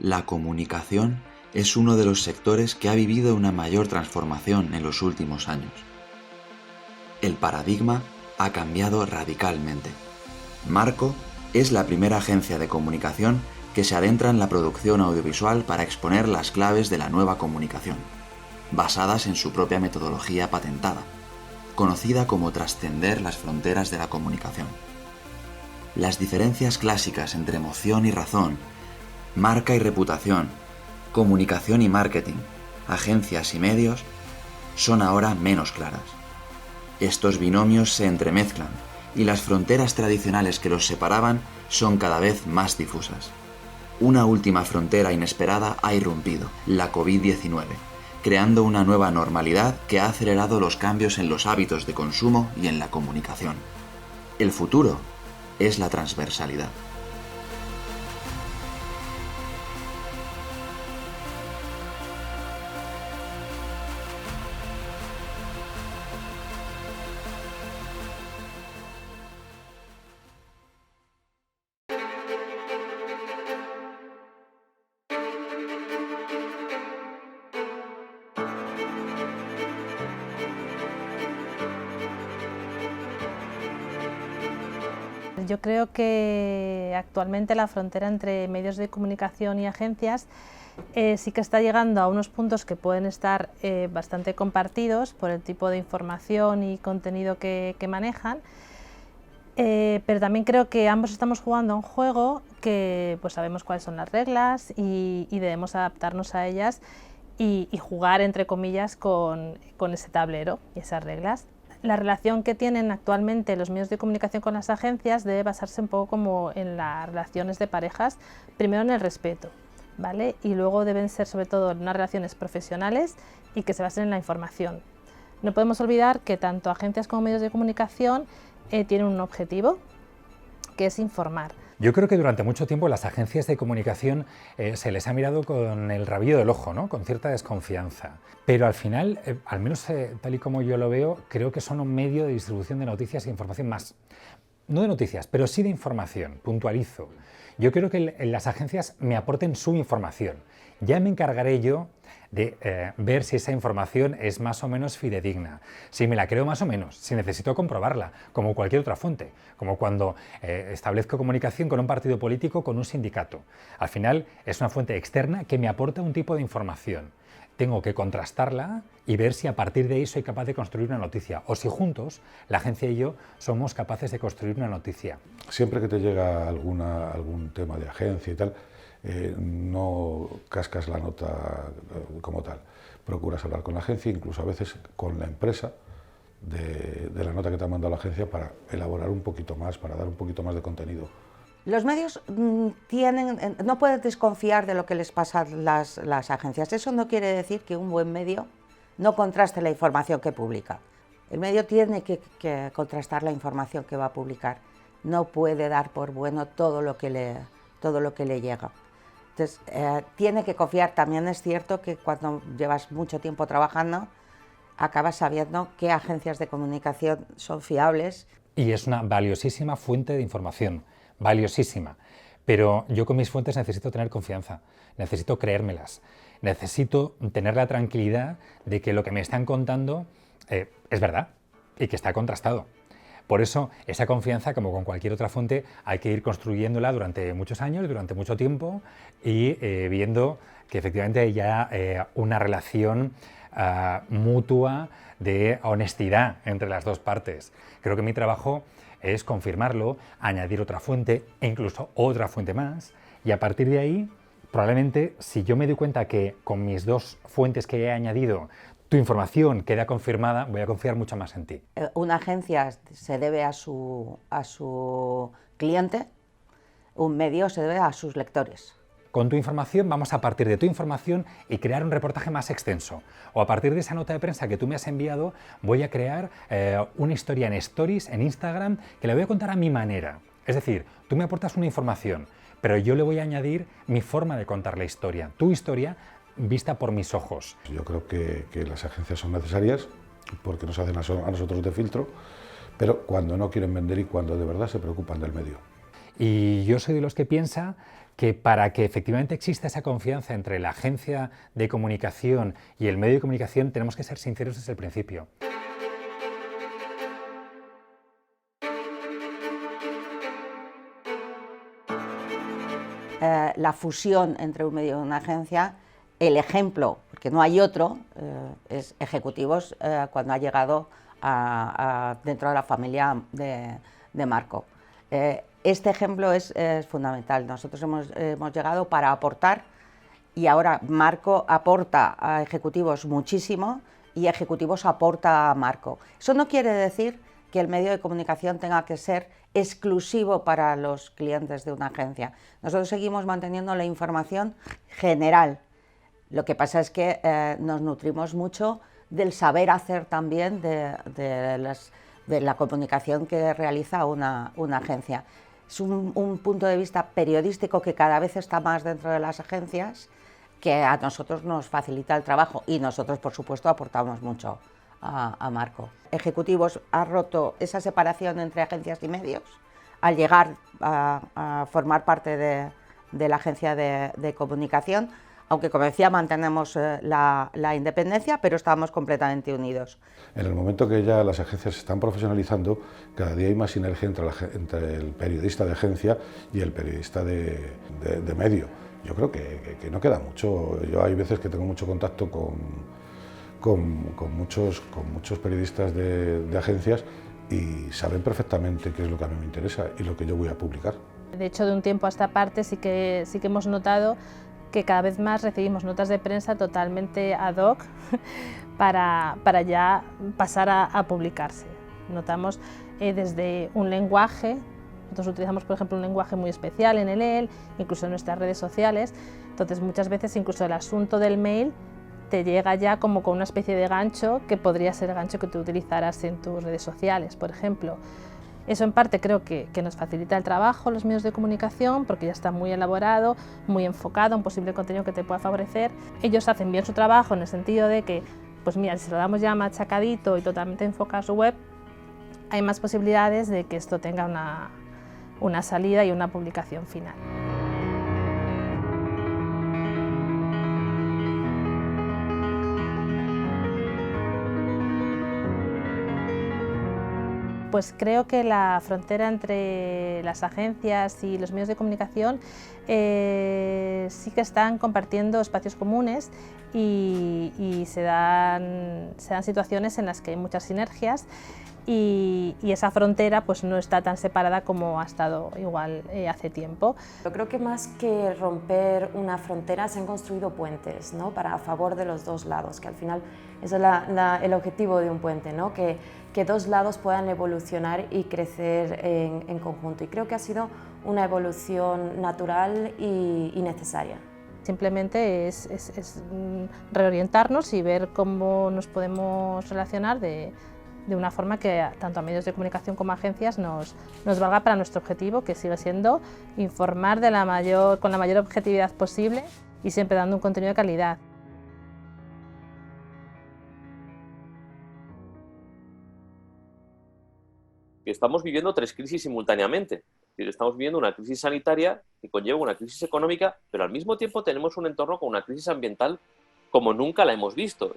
La comunicación es uno de los sectores que ha vivido una mayor transformación en los últimos años. El paradigma ha cambiado radicalmente. Marco es la primera agencia de comunicación que se adentra en la producción audiovisual para exponer las claves de la nueva comunicación, basadas en su propia metodología patentada, conocida como trascender las fronteras de la comunicación. Las diferencias clásicas entre emoción y razón, marca y reputación, comunicación y marketing, agencias y medios, son ahora menos claras. Estos binomios se entremezclan y las fronteras tradicionales que los separaban son cada vez más difusas. Una última frontera inesperada ha irrumpido, la COVID-19, creando una nueva normalidad que ha acelerado los cambios en los hábitos de consumo y en la comunicación. El futuro es la transversalidad. Yo creo que actualmente la frontera entre medios de comunicación y agencias sí que está llegando a unos puntos que pueden estar bastante compartidos por el tipo de información y contenido que manejan, pero también creo que ambos estamos jugando a un juego que pues sabemos cuáles son las reglas y debemos adaptarnos a ellas y jugar, entre comillas, con ese tablero y esas reglas. La relación que tienen actualmente los medios de comunicación con las agencias debe basarse un poco como en las relaciones de parejas, primero en el respeto, ¿vale? Y luego deben ser sobre todo unas relaciones profesionales y que se basen en la información. No podemos olvidar que tanto agencias como medios de comunicación tienen un objetivo, que es informar. Yo creo que durante mucho tiempo las agencias de comunicación se les ha mirado con el rabillo del ojo, ¿no? Con cierta desconfianza. Pero al final, al menos tal y como yo lo veo, creo que son un medio de distribución de noticias e información más. No de noticias, pero sí de información, puntualizo. Yo creo que las agencias me aporten su información. Ya me encargaré yo de ver si esa información es más o menos fidedigna, si me la creo más o menos, si necesito comprobarla, como cualquier otra fuente, como cuando establezco comunicación con un partido político, con un sindicato. Al final es una fuente externa que me aporta un tipo de información. Tengo que contrastarla y ver si a partir de ahí soy capaz de construir una noticia, o si juntos, la agencia y yo, somos capaces de construir una noticia. Siempre que te llega algún tema de agencia y tal, no cascas la nota como tal. Procuras hablar con la agencia, incluso a veces con la empresa, de la nota que te ha mandado la agencia para elaborar un poquito más, para dar un poquito más de contenido. Los medios no pueden desconfiar de lo que les pasa a las agencias. Eso no quiere decir que un buen medio no contraste la información que publica. El medio tiene que contrastar la información que va a publicar. No puede dar por bueno todo lo que le llega. Entonces, tiene que confiar. También es cierto que cuando llevas mucho tiempo trabajando, acabas sabiendo qué agencias de comunicación son fiables. Y es una valiosísima fuente de información, valiosísima. Pero yo con mis fuentes necesito tener confianza, necesito creérmelas, necesito tener la tranquilidad de que lo que me están contando es verdad y que está contrastado. Por eso, esa confianza, como con cualquier otra fuente, hay que ir construyéndola durante muchos años, durante mucho tiempo y viendo que efectivamente hay ya una relación mutua de honestidad entre las dos partes. Creo que mi trabajo es confirmarlo, añadir otra fuente e incluso otra fuente más, y a partir de ahí, probablemente, si yo me doy cuenta que con mis dos fuentes que he añadido tu información queda confirmada, voy a confiar mucho más en ti. Una agencia se debe a su cliente, un medio se debe a sus lectores. Con tu información vamos a partir de tu información y crear un reportaje más extenso. O a partir de esa nota de prensa que tú me has enviado, voy a crear una historia en Stories, en Instagram, que la voy a contar a mi manera. Es decir, tú me aportas una información, pero yo le voy a añadir mi forma de contar la historia, tu historia vista por mis ojos. Yo creo que las agencias son necesarias porque nos hacen a nosotros de filtro, pero cuando no quieren vender y cuando de verdad se preocupan del medio. Y yo soy de los que piensa que para que efectivamente exista esa confianza entre la agencia de comunicación y el medio de comunicación tenemos que ser sinceros desde el principio. La fusión entre un medio y una agencia, el ejemplo, porque no hay otro, es Ejecutivos cuando ha llegado dentro de la familia de Marco. Este ejemplo es fundamental. Nosotros hemos llegado para aportar y ahora Marco aporta a Ejecutivos muchísimo y Ejecutivos aporta a Marco. Eso no quiere decir que el medio de comunicación tenga que ser exclusivo para los clientes de una agencia. Nosotros seguimos manteniendo la información general. Lo que pasa es que nos nutrimos mucho del saber hacer también de la comunicación que realiza una agencia. Es un punto de vista periodístico que cada vez está más dentro de las agencias, que a nosotros nos facilita el trabajo y nosotros, por supuesto, aportamos mucho a Marco. Ejecutivos ha roto esa separación entre agencias y medios al llegar a formar parte de la agencia de comunicación, aunque, como decía, mantenemos la independencia, pero estamos completamente unidos. En el momento que ya las agencias se están profesionalizando, cada día hay más sinergia entre el periodista de agencia y el periodista de medio. Yo creo que no queda mucho. Yo hay veces que tengo mucho contacto con muchos periodistas de agencias y saben perfectamente qué es lo que a mí me interesa y lo que yo voy a publicar. De hecho, de un tiempo a esta parte sí que hemos notado que cada vez más recibimos notas de prensa totalmente ad hoc para ya pasar a publicarse. Notamos desde un lenguaje, nosotros utilizamos por ejemplo un lenguaje muy especial en el mail, incluso en nuestras redes sociales, entonces muchas veces incluso el asunto del mail te llega ya como con una especie de gancho que podría ser el gancho que tú utilizaras en tus redes sociales, por ejemplo. Eso en parte creo que nos facilita el trabajo los medios de comunicación porque ya está muy elaborado, muy enfocado, un posible contenido que te pueda favorecer. Ellos hacen bien su trabajo en el sentido de que, pues mira, si lo damos ya machacadito y totalmente enfocado a su web, hay más posibilidades de que esto tenga una salida y una publicación final. Pues creo que la frontera entre las agencias y los medios de comunicación sí que están compartiendo espacios comunes y se dan situaciones en las que hay muchas sinergias y esa frontera pues no está tan separada como ha estado igual hace tiempo. Yo creo que más que romper una frontera se han construido puentes, ¿no? A favor de los dos lados, que al final ese es el objetivo de un puente, ¿no? Que dos lados puedan evolucionar y crecer en conjunto. Y creo que ha sido una evolución natural y necesaria. Simplemente es reorientarnos y ver cómo nos podemos relacionar de una forma que tanto a medios de comunicación como a agencias nos valga para nuestro objetivo, que sigue siendo informar con la mayor objetividad posible y siempre dando un contenido de calidad. Estamos viviendo 3 crisis simultáneamente. Estamos viviendo una crisis sanitaria que conlleva una crisis económica, pero al mismo tiempo tenemos un entorno con una crisis ambiental como nunca la hemos visto.